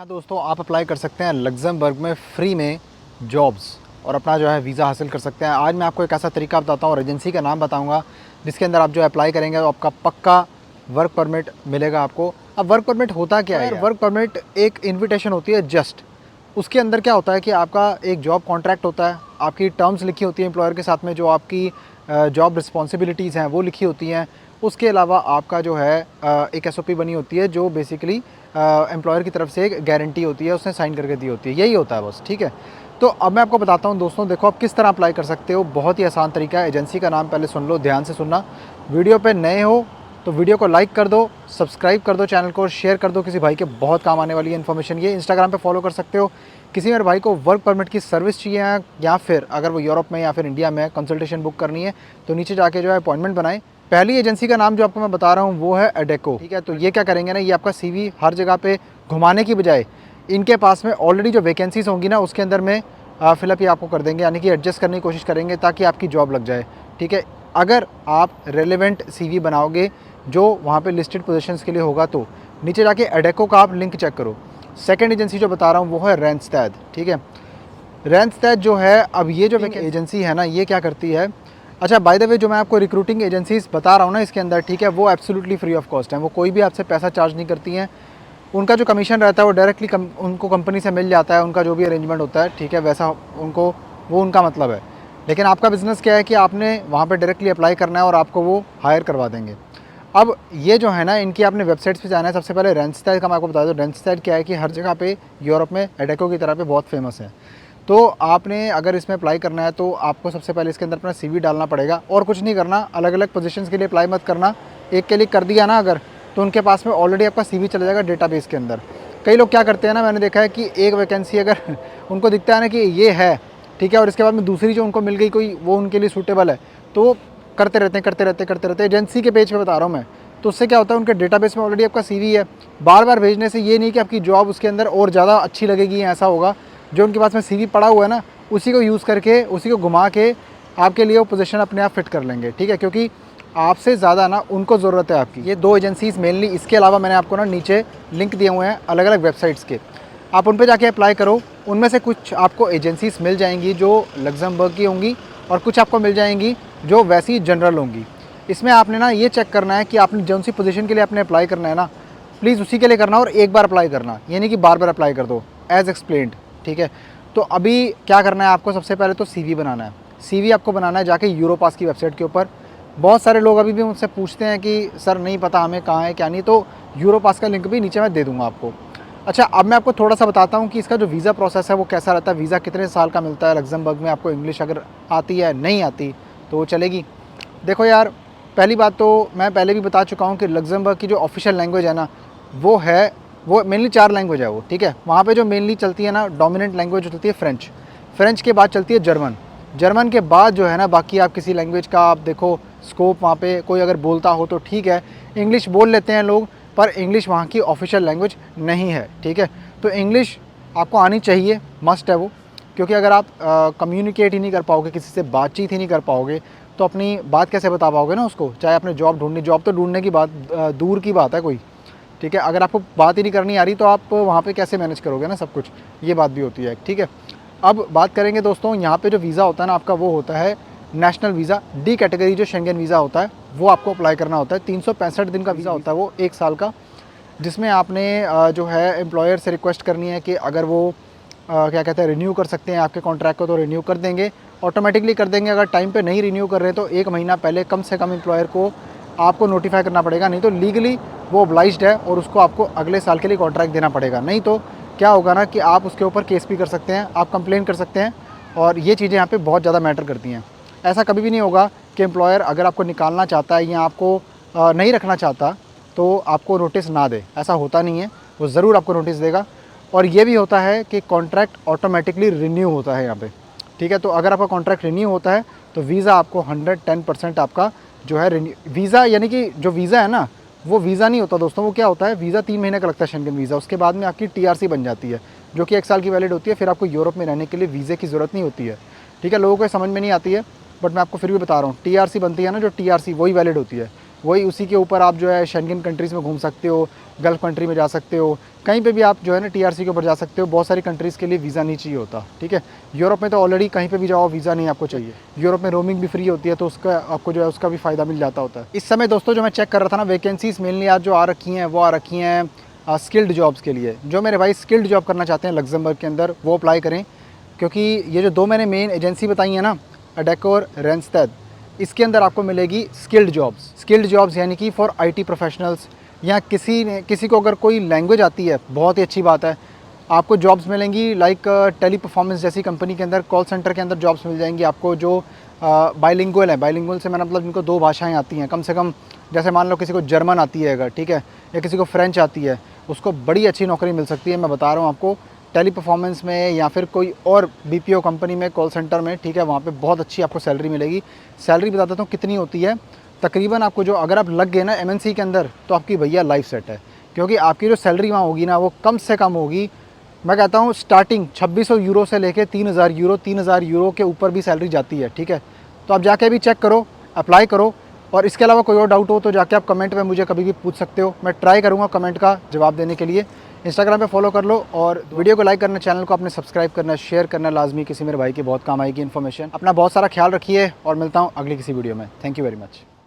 यहाँ दोस्तों आप अप्लाई कर सकते हैं लग्जमबर्ग में फ्री में जॉब्स और अपना जो है वीज़ा हासिल कर सकते हैं। आज मैं आपको एक ऐसा तरीका बताता हूँ और एजेंसी का नाम बताऊँगा जिसके अंदर आप जो अप्लाई करेंगे तो आपका पक्का वर्क परमिट मिलेगा आपको। अब वर्क परमिट होता क्या है यार? वर्क परमिट एक इन्विटेशन होती है जस्ट। उसके अंदर क्या होता है कि आपका एक जॉब कॉन्ट्रैक्ट होता है, आपकी टर्म्स लिखी होती है एम्प्लॉयर के साथ में, जो आपकी जॉब रिस्पॉन्सिबिलिटीज़ हैं वो लिखी होती हैं। उसके अलावा आपका जो है एक एसओपी बनी होती है जो बेसिकली एम्प्लॉयर की तरफ से एक गारंटी होती है, उसने साइन करके दी होती है। यही होता है बस, ठीक है। तो अब मैं आपको बताता हूँ दोस्तों, देखो आप किस तरह अप्लाई कर सकते हो। बहुत ही आसान तरीका है। एजेंसी का नाम पहले सुन लो, ध्यान से सुनना। वीडियो पे नए हो तो वीडियो को लाइक कर दो, सब्सक्राइब कर दो चैनल को, शेयर कर दो किसी भाई के, बहुत काम आने वाली है इन्फॉर्मेशन ये। इंस्टाग्राम पे फॉलो कर सकते हो। किसी मेरे भाई को वर्क परमिट की सर्विस चाहिए है या फिर अगर वो यूरोप में या फिर इंडिया में कंसल्टेशन बुक करनी है तो नीचे जाके जो है अपॉइंटमेंट बनाएं। पहली एजेंसी का नाम जो आपको मैं बता रहा हूँ वो है एडेको, ठीक है। तो ये क्या करेंगे ना, ये आपका सीवी हर जगह पे घुमाने की बजाय इनके पास में ऑलरेडी जो वैकेंसीज होंगी ना उसके अंदर में फिलअप ही आपको कर देंगे, यानी कि एडजस्ट करने की कोशिश करेंगे ताकि आपकी जॉब लग जाए, ठीक है। अगर आप रेलेवेंट सीवी बनाओगे जो वहाँ पे लिस्टेड पोजीशंस के लिए होगा तो नीचे जाके एडेको का आप लिंक चेक करो। सेकंड एजेंसी जो बता रहा हूँ वो है रैंडस्टैड, ठीक है। रैंडस्टैड जो है, अब ये जो एजेंसी है ना ये क्या करती है, अच्छा बाय द वे जो मैं आपको रिक्रूटिंग एजेंसीज बता रहा हूँ ना इसके अंदर, ठीक है, वो एब्सोल्युटली फ्री ऑफ कॉस्ट है। वो कोई भी आपसे पैसा चार्ज नहीं करती हैं। उनका जो कमीशन रहता है वो डायरेक्टली उनको कंपनी से मिल जाता है, उनका जो भी अरेंजमेंट होता है, ठीक है, वैसा उनको वो उनका मतलब है। लेकिन आपका बिज़नेस क्या है कि आपने वहाँ पे डायरेक्टली अप्लाई करना है और आपको वो हायर करवा देंगे। अब ये जो है ना, इनकी आपने वेबसाइट्स पे जाना है। सबसे पहले रैंडस्टैड का मैं आपको बता दूँ, रैंडस्टैड क्या है कि हर जगह पे यूरोप में एडेको की तरह पे बहुत फेमस है। तो आपने अगर इसमें अप्लाई करना है तो आपको सबसे पहले इसके अंदर अपना सीवी डालना पड़ेगा और कुछ नहीं करना। अलग अलग पोजीशंस के लिए अप्लाई मत करना, एक के लिए कर दिया ना अगर, तो उनके पास में ऑलरेडी आपका सीवी चला जाएगा डेटाबेस के अंदर। कई लोग क्या करते हैं ना, मैंने देखा है कि एक वैकेंसी अगर उनको दिखता है ना कि ये है, ठीक है, और इसके बाद में दूसरी जो उनको मिल गई कोई वो उनके लिए सूटेबल है, तो वो करते रहते हैं। एजेंसी के पेज पे बता रहा हूँ मैं। तो उससे क्या होता है, उनके डेटाबेस में ऑलरेडी आपका सीवी है। बार बार भेजने से ये नहीं कि आपकी जॉब उसके अंदर और ज़्यादा अच्छी लगेगी, ऐसा होगा। जो उनके पास में सीवी पड़ा हुआ है ना उसी को यूज़ करके, उसी को घुमा के आपके लिए वो पोजीशन अपने आप फिट कर लेंगे, ठीक है, क्योंकि आपसे ज़्यादा ना उनको ज़रूरत है आपकी। ये दो एजेंसीज़ मेनली, इसके अलावा मैंने आपको ना नीचे लिंक दिए हुए हैं अलग अलग वेबसाइट्स के, आप उन पे जाके अप्लाई करो। उनमें से कुछ आपको एजेंसीज़ मिल जाएंगी जो लग्जमबर्ग की होंगी और कुछ आपको मिल जाएंगी जो वैसी जनरल होंगी। इसमें आपने ना ये चेक करना है कि आपने जौन सी पोजीशन के लिए आपने अप्लाई करना है ना, प्लीज़ उसी के लिए करना और एक बार अप्लाई करना, ये नहीं कि बार बार अप्लाई कर दो, एज़ एक्सप्लेन्ड, ठीक है। तो अभी क्या करना है आपको, सबसे पहले तो सीवी बनाना है। सीवी आपको बनाना है जाके यूरोपास की वेबसाइट के ऊपर। बहुत सारे लोग अभी भी मुझसे पूछते हैं कि सर नहीं पता हमें कहाँ है क्या नहीं, तो यूरोपास का लिंक भी नीचे मैं दे दूँगा आपको। अच्छा, अब मैं आपको थोड़ा सा बताता हूँ कि इसका जो वीज़ा प्रोसेस है वो कैसा रहता है, वीज़ा कितने साल का मिलता है लग्जमबर्ग में। आपको इंग्लिश अगर आती है, नहीं आती तो वो चलेगी। देखो यार, पहली बात तो मैं पहले भी बता चुका हूँ कि लग्जमबर्ग की जो ऑफिशियल लैंग्वेज है ना वो मेनली 4 लैंग्वेज है वो, ठीक है। वहाँ पे जो मेनली चलती है ना, डोमिनेंट लैंग्वेज चलती है फ्रेंच। फ्रेंच के बाद चलती है जर्मन। जर्मन के बाद जो है ना बाकी आप किसी लैंग्वेज का आप देखो स्कोप, वहाँ पे कोई अगर बोलता हो तो ठीक है। इंग्लिश बोल लेते हैं लोग, पर इंग्लिश वहाँ की ऑफिशियल लैंग्वेज नहीं है, ठीक है। तो इंग्लिश आपको आनी चाहिए, मस्ट है वो, क्योंकि अगर आप कम्युनिकेट ही नहीं कर पाओगे, किसी से बातचीत ही नहीं कर पाओगे, तो अपनी बात कैसे बता पाओगे ना उसको। चाहे आपने जॉब ढूंढनी, जॉब तो ढूंढने की बात दूर की बात है कोई, ठीक है। अगर आपको बात ही नहीं करनी आ रही तो आप वहाँ पे कैसे मैनेज करोगे ना सब कुछ, ये बात भी होती है, ठीक है। अब बात करेंगे दोस्तों, यहाँ पे जो वीज़ा होता है ना आपका, वो होता है नेशनल वीज़ा, डी कैटेगरी जो शेंगन वीज़ा होता है वो आपको अप्लाई करना होता है। 365 दिन का वीज़ा होता है वो, 1 साल का, जिसमें आपने जो है एम्प्लॉयर से रिक्वेस्ट करनी है कि अगर वो क्या कहते हैं रिन्यू कर सकते हैं आपके कॉन्ट्रैक्ट को तो रिन्यू कर देंगे, ऑटोमेटिकली कर देंगे। अगर टाइम पे नहीं रिन्यू कर रहे तो 1 महीना पहले कम से कम एम्प्लॉयर को आपको नोटिफाई करना पड़ेगा, नहीं तो लीगली वो ऑब्लाइज्ड है और उसको आपको अगले साल के लिए कॉन्ट्रैक्ट देना पड़ेगा। नहीं तो क्या होगा ना कि आप उसके ऊपर केस भी कर सकते हैं, आप कंप्लेन कर सकते हैं, और ये चीज़ें यहाँ पे बहुत ज़्यादा मैटर करती हैं। ऐसा कभी भी नहीं होगा कि एम्प्लॉयर अगर आपको निकालना चाहता है या आपको नहीं रखना चाहता तो आपको नोटिस ना दे, ऐसा होता नहीं है, वो ज़रूर आपको नोटिस देगा। और ये भी होता है कि कॉन्ट्रैक्ट ऑटोमेटिकली रिन्यू होता है यहाँ पे, ठीक है। तो अगर आपका कॉन्ट्रैक्ट रिन्यू होता है तो वीज़ा आपको 110% आपका जो है वीज़ा, यानी कि जो वीज़ा है ना वो वीज़ा नहीं होता दोस्तों, वो क्या होता है, वीज़ा 3 महीने का लगता है शेंगन वीज़ा। उसके बाद में आपकी टीआरसी बन जाती है जो कि 1 साल की वैलिड होती है। फिर आपको यूरोप में रहने के लिए वीज़े की ज़रूरत नहीं होती है, ठीक है। लोगों को समझ में नहीं आती है बट मैं आपको फिर भी बता रहा हूँ, टीआरसी बनती है ना, जो टीआरसी वही वैलिड होती है। वही उसी के ऊपर आप जो है शेंगन कंट्रीज़ में घूम सकते हो, गल्फ़ कंट्री में जा सकते हो, कहीं पे भी आप जो है ना टीआरसी के ऊपर जा सकते हो। बहुत सारी कंट्रीज़ के लिए वीज़ा नहीं चाहिए होता, ठीक है। यूरोप में तो ऑलरेडी कहीं पे भी जाओ वीज़ा नहीं आपको चाहिए। यूरोप में रोमिंग भी फ्री होती है, तो उसका आपको जो है उसका भी फ़ायदा मिल जाता होता है। इस समय दोस्तों जो मैं चेक कर रहा था ना, वैकेंसीज़ मेनली आज जो आ रखी हैं वो आ रखी हैं स्किल्ड जॉब्स के लिए। जो मेरे भाई स्किल्ड जॉब करना चाहते हैं लग्जमबर्ग के अंदर, वो अप्लाई करें, क्योंकि ये जो 2 मैंने मेन एजेंसी बताई है ना, अडेको और रेंस्टेड, इसके अंदर आपको मिलेगी स्किल्ड जॉब्स। स्किल्ड जॉब्स यानी कि फॉर आईटी प्रोफेशनल्स, या किसी को अगर कोई लैंग्वेज आती है, बहुत ही अच्छी बात है, आपको जॉब्स मिलेंगी। लाइक टेली परफॉर्मेंस जैसी कंपनी के अंदर, कॉल सेंटर के अंदर जॉब्स मिल जाएंगी आपको, जो बाइलिंगुअल है। बाइलिंगुअल से मैंने मतलब जिनको 2 भाषाएं आती हैं कम से कम, जैसे मान लो किसी को जर्मन आती है अगर, ठीक है, या किसी को फ्रेंच आती है, उसको बड़ी अच्छी नौकरी मिल सकती है। मैं बता रहा हूँ आपको, टेली परफॉर्मेंस में या फिर कोई और बीपीओ कंपनी में, कॉल सेंटर में, ठीक है, वहाँ पे बहुत अच्छी आपको सैलरी मिलेगी। सैलरी बता देता हूँ कितनी होती है। तकरीबन आपको जो, अगर आप लग गए ना एमएनसी के अंदर, तो आपकी भैया लाइफ सेट है, क्योंकि आपकी जो सैलरी वहाँ होगी ना, वो कम से कम होगी। मैं कहता हूँ स्टार्टिंग 2600 यूरो से लेके 3000 यूरो, 3000 यूरो के ऊपर भी सैलरी जाती है, ठीक है। तो आप जाके भी चेक करो, अप्लाई करो। और इसके अलावा कोई और डाउट हो तो जाके आप कमेंट में मुझे कभी भी पूछ सकते हो, मैं ट्राई करूँगा कमेंट का जवाब देने के लिए। इंस्टाग्राम पे फॉलो कर लो, और वीडियो को लाइक करना, चैनल को आपने सब्सक्राइब करना, शेयर करना लाजमी, किसी मेरे भाई की बहुत काम आएगी इन्फॉर्मेशन। अपना बहुत सारा ख्याल रखिए, और मिलता हूँ अगली किसी वीडियो में। Thank you very much.